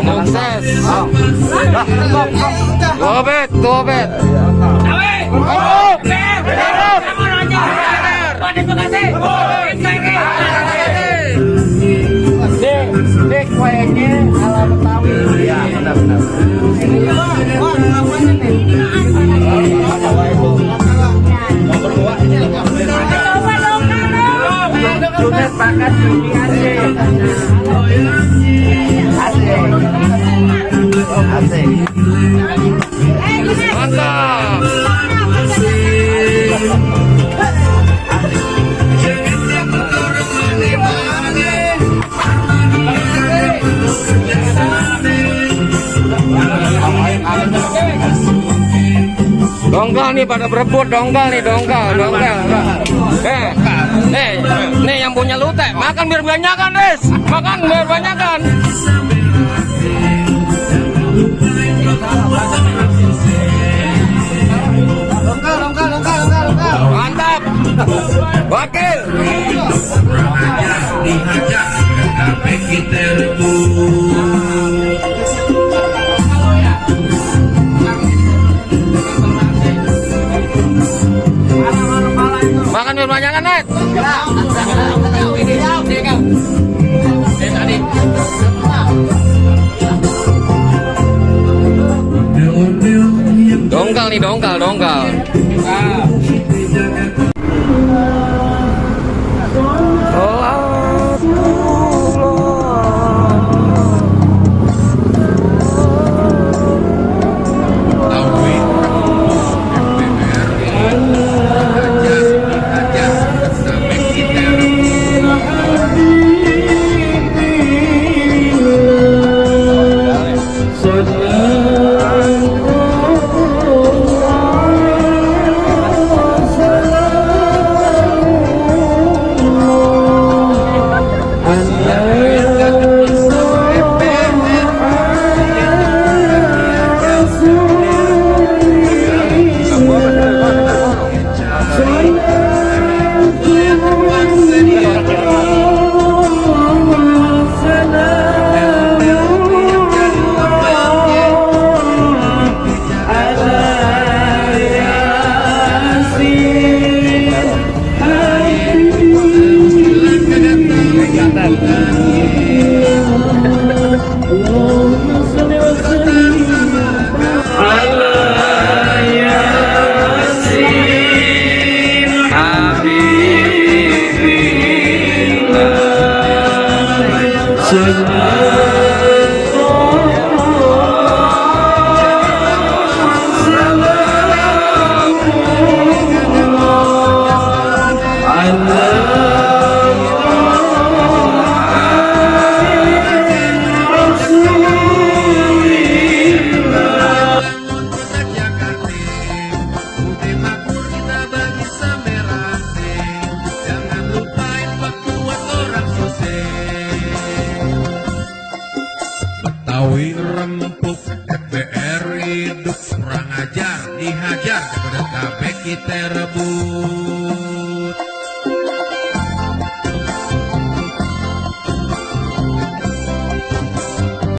Sukses. Dua bet. Dek kuenya ala Betawi. Iya, benar. Lunas pakat ini asik. Mantap. Dongkal nih pada berebut, dongkal. Nih yang punya lu teh, makan biar banyakan, Des. Makan biar banyakan. Dongkal. Mantap. Wakil. Dihajar, tapi kita makan biar banyak kan, Net? Dongkal. FBR hidup kurang ajar, dihajar kepada kita rebus.